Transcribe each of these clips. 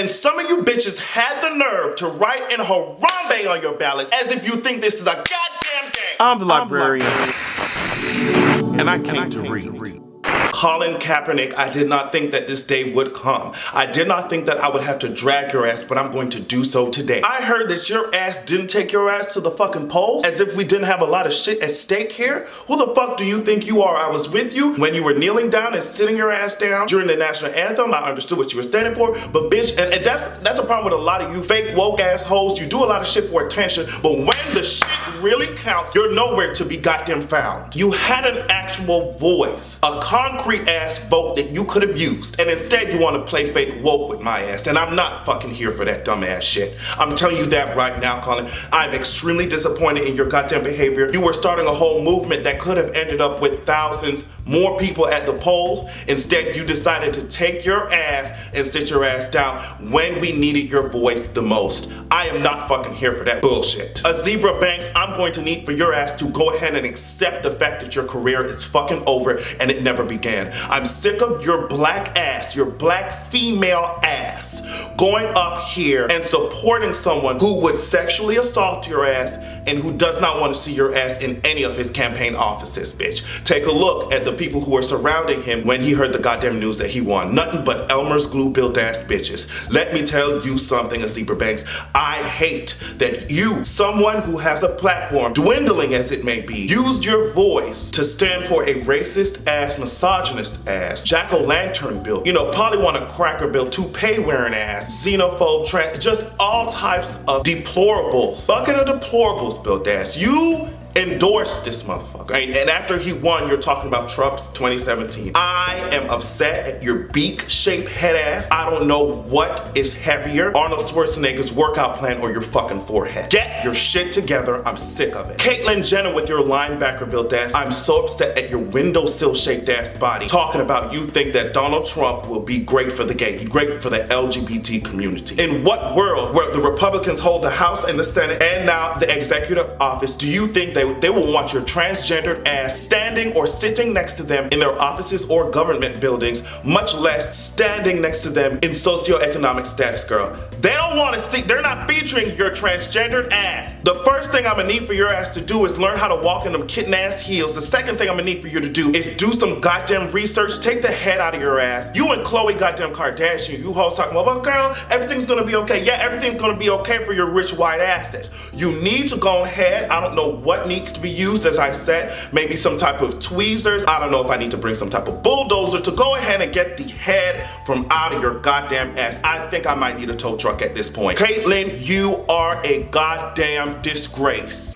And some of you bitches had the nerve to write in Harambe on your ballots as if you think this is a goddamn game. I'm the librarian, and I came to read. Colin Kaepernick, I did not think that this day would come. I did not think that I would have to drag your ass, but I'm going to do so today. I heard that your ass didn't take your ass to the fucking polls, as if we didn't have a lot of shit at stake here. Who the fuck do you think you are? I was with you when you were kneeling down and sitting your ass down during the national anthem. I understood what you were standing for, but bitch, and that's a problem with a lot of you fake woke assholes. You do a lot of shit for attention, but when the shit really counts, you're nowhere to be goddamn found. You had an actual voice, a concrete ass vote that you could have used, and instead you want to play fake woke with my ass, and I'm not fucking here for that dumb ass shit. I'm telling you that right now, Colin. I'm extremely disappointed in your goddamn behavior. You were starting a whole movement that could have ended up with thousands more people at the polls. Instead, you decided to take your ass and sit your ass down when we needed your voice the most. I am not fucking here for that bullshit. Zebra Banks, I'm going to need for your ass to go ahead and accept the fact that your career is fucking over and it never began. I'm sick of your black ass, your black female ass, going up here and supporting someone who would sexually assault your ass and who does not want to see your ass in any of his campaign offices, bitch. Take a look at the people who were surrounding him when he heard the goddamn news that he won. Nothing but Elmer's glue built ass bitches. Let me tell you something, Zebra Banks. I hate that you, someone who has a platform, dwindling as it may be, used your voice to stand for a racist ass, misogynist ass, jack-o'-lantern bill, polywanna cracker bill, toupee-wearing ass, xenophobe, trans, just all types of deplorables, bucket of deplorables built ass. You endorsed this motherfucker. And after he won, you're talking about Trump's 2017. I am upset at your beak-shaped head ass. I don't know what is heavier, Arnold Schwarzenegger's workout plan or your fucking forehead. Get your shit together. I'm sick of it. Caitlyn Jenner with your linebacker built ass. I'm so upset at your windowsill-shaped ass body. Talking about you think that Donald Trump will be great for the gay, great for the LGBT community. In what world where the Republicans hold the House and the Senate and now the executive office do you think they will want your transgendered ass standing or sitting next to them in their offices or government buildings, much less standing next to them in socioeconomic status, girl? They don't want to see, they're not featuring your transgendered ass. The first thing I'm gonna need for your ass to do is learn how to walk in them kitten ass heels. The second thing I'm gonna need for you to do is do some goddamn research, take the head out of your ass. You and Khloe goddamn Kardashian, you hoes talking about, well girl, everything's gonna be okay. Yeah, everything's gonna be okay for your rich white asses. You need to go ahead, I don't know what needs to be used, as I said, maybe some type of tweezers. I don't know if I need to bring some type of bulldozer to go ahead and get the head from out of your goddamn ass. I think I might need a tow truck at this point. Caitlyn, you are a goddamn disgrace.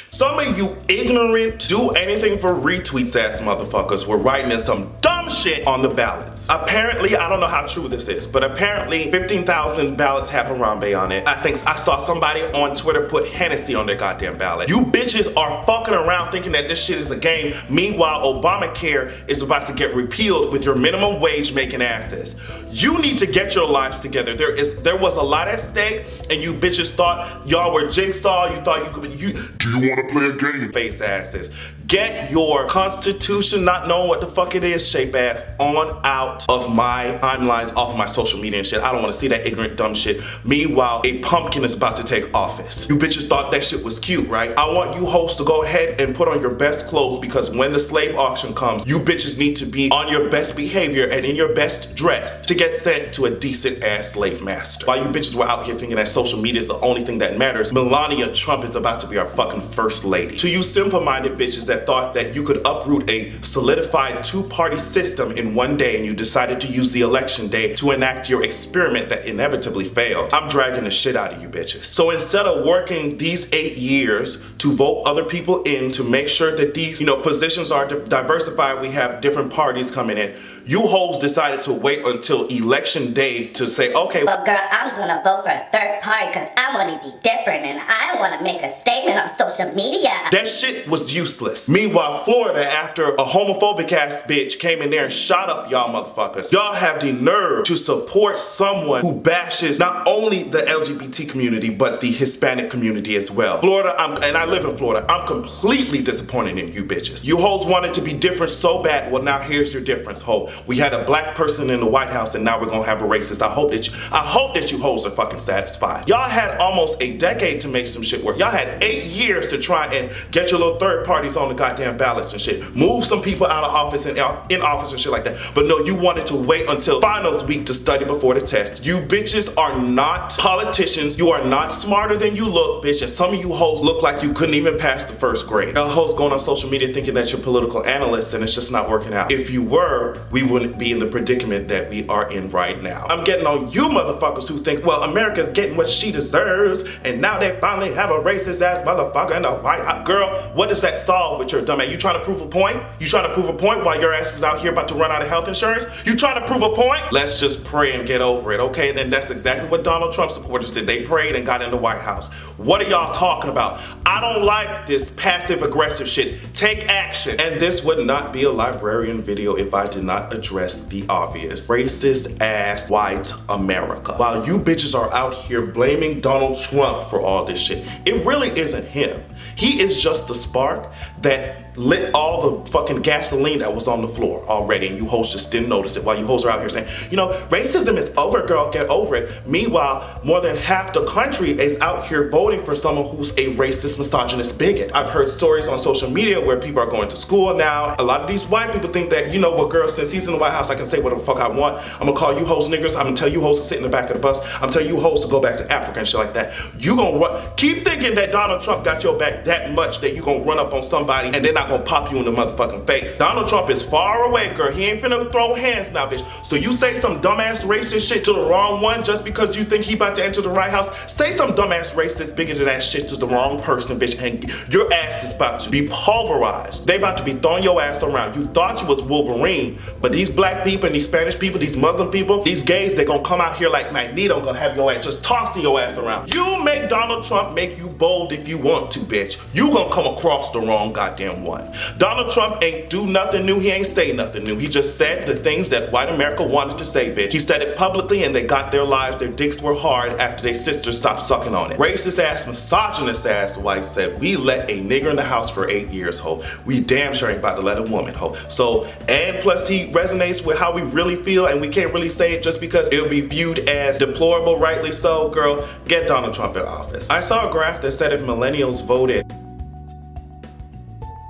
Some of you ignorant, do anything for retweets ass motherfuckers were writing in some dumb shit on the ballots. Apparently, I don't know how true this is, but apparently 15,000 ballots had Harambe on it. I saw somebody on Twitter put Hennessy on their goddamn ballot. You bitches are fucking around thinking that this shit is a game. Meanwhile, Obamacare is about to get repealed with your minimum wage making asses. You need to get your lives together. There was a lot at stake, and you bitches thought y'all were jigsaw. You thought you could be, do you want to play a game? Face asses. Get your constitution, not knowing what the fuck it is, shape ass, on out of my timelines, off of my social media and shit. I don't want to see that ignorant dumb shit. Meanwhile, a pumpkin is about to take office. You bitches thought that shit was cute, right? I want you hoes to go ahead and put on your best clothes, because when the slave auction comes, you bitches need to be on your best behavior and in your best dress to get sent to a decent ass slave master. While you bitches were out here thinking that social media is the only thing that matters, Melania Trump is about to be our fucking first lady. To you simple-minded bitches that thought that you could uproot a solidified two-party system in one day, and you decided to use the election day to enact your experiment that inevitably failed, I'm dragging the shit out of you bitches. So instead of working these 8 years to vote other people in to make sure that these positions are diversified, we have different parties coming in, you hoes decided to wait until election day to say, okay, well girl, I'm gonna vote for a third party because I want to be different and I want to make a statement on social media. That shit was useless. Texas. Meanwhile, Florida, after a homophobic ass bitch came in there and shot up y'all motherfuckers, y'all have the nerve to support someone who bashes not only the LGBT community, but the Hispanic community as well. Florida, and I live in Florida, I'm completely disappointed in you bitches. You hoes wanted to be different so bad. Well, now here's your difference, ho. We had a black person in the White House and now we're gonna have a racist. I hope that you hoes are fucking satisfied. Y'all had almost a decade to make some shit work. Y'all had 8 years to try and get your little third parties on the goddamn ballots and shit. Move some people out of office and in office and shit like that. But no, you wanted to wait until finals week to study before the test. You bitches are not politicians. You are not smarter than you look, bitch. And some of you hoes look like you couldn't even pass the first grade. Y'all hoes going on social media thinking that you're political analysts and it's just not working out. If you were, we wouldn't be in the predicament that we are in right now. I'm getting on you motherfuckers who think, well, America's getting what she deserves and now they finally have a racist ass motherfucker in the White House. Girl, what does that solve with your dumb ass? You trying to prove a point? You trying to prove a point while your ass is out here about to run out of health insurance? You trying to prove a point? Let's just pray and get over it, okay? And that's exactly what Donald Trump supporters did. They prayed and got in the White House. What are y'all talking about? I don't like this passive aggressive shit. Take action. And this would not be a librarian video if I did not address the obvious. Racist ass white America. While you bitches are out here blaming Donald Trump for all this shit, it really isn't him. He is just the spark that lit all the fucking gasoline that was on the floor already, and you hoes just didn't notice it while you hoes are out here saying, you know, racism is over, girl, get over it. Meanwhile, more than half the country is out here voting for someone who's a racist, misogynist bigot. I've heard stories on social media where people are going to school now. A lot of these white people think that, you know what, girl, since he's in the White House, I can say whatever the fuck I want. I'm gonna call you hoes niggers. I'm gonna tell you hoes to sit in the back of the bus. I'm telling you hoes to go back to Africa and shit like that. You gonna run, keep thinking that Donald Trump got your back that much that you gonna run up on somebody and they're not gonna pop you in the motherfucking face. Donald Trump is far away, girl. He ain't finna throw hands now, bitch. So you say some dumbass racist shit to the wrong one just because you think he about to enter the White House? Say some dumbass racist bigoted ass shit to the wrong person, bitch, and your ass is about to be pulverized. They about to be throwing your ass around. You thought you was Wolverine, but these black people and these Spanish people, these Muslim people, these gays, they gonna come out here like Magneto, gonna have your ass just tossing your ass around. You make Donald Trump make you bold if you want to, bitch. You gonna come across the wrong goddamn one. Donald Trump ain't do nothing new, he ain't say nothing new. He just said the things that white America wanted to say, bitch. He said it publicly and they got their lives, their dicks were hard after their sisters stopped sucking on it. Racist ass, misogynist ass white said, we let a nigger in the house for 8 years, ho. We damn sure ain't about to let a woman, ho. So, and plus he resonates with how we really feel and we can't really say it just because it'll be viewed as deplorable, rightly so, girl. Get Donald Trump in office. I saw a graph that said if millennials voted,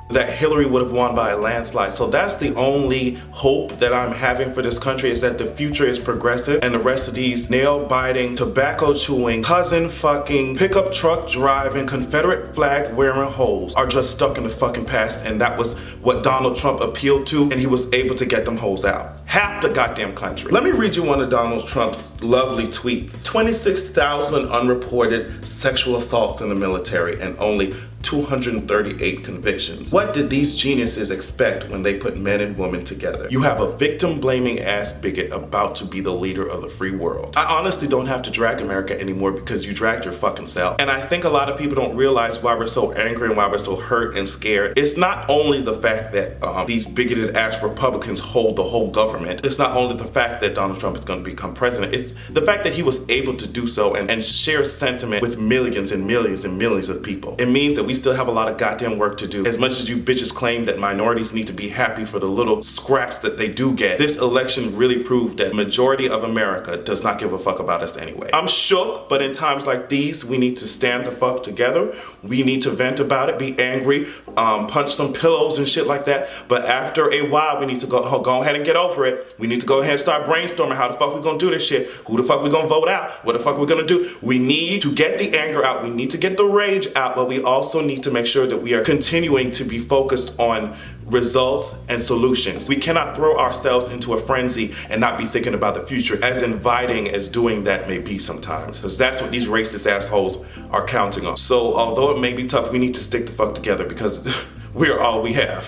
that Hillary would have won by a landslide. So that's the only hope that I'm having for this country, is that the future is progressive and the rest of these nail-biting, tobacco-chewing, cousin fucking, pickup truck driving, Confederate flag wearing hoes are just stuck in the fucking past, and that was what Donald Trump appealed to, and he was able to get them hoes out. Half the goddamn country. Let me read you one of Donald Trump's lovely tweets. 26,000 unreported sexual assaults in the military and only 238 convictions. What did these geniuses expect when they put men and women together? You have a victim-blaming ass bigot about to be the leader of the free world. I honestly don't have to drag America anymore because you dragged your fucking self. And I think a lot of people don't realize why we're so angry and why we're so hurt and scared. It's not only the fact that these bigoted ass Republicans hold the whole government. It's not only the fact that Donald Trump is going to become president. It's the fact that he was able to do so and share sentiment with millions and millions and millions of people. It means that we still have a lot of goddamn work to do. As much as you bitches claim that minorities need to be happy for the little scraps that they do get, this election really proved that the majority of America does not give a fuck about us anyway. I'm shook, but in times like these, we need to stand the fuck together. We need to vent about it, be angry, punch some pillows and shit like that. But after a while, we need to go ahead and get over it. We need to go ahead and start brainstorming how the fuck we gonna do this shit. Who the fuck we gonna vote out? What the fuck we gonna do? We need to get the anger out. We need to get the rage out, but we also need to make sure that we are continuing to be focused on results and solutions. We cannot throw ourselves into a frenzy and not be thinking about the future, as inviting as doing that may be sometimes, because that's what these racist assholes are counting on. So although it may be tough, we need to stick the fuck together because we're all we have.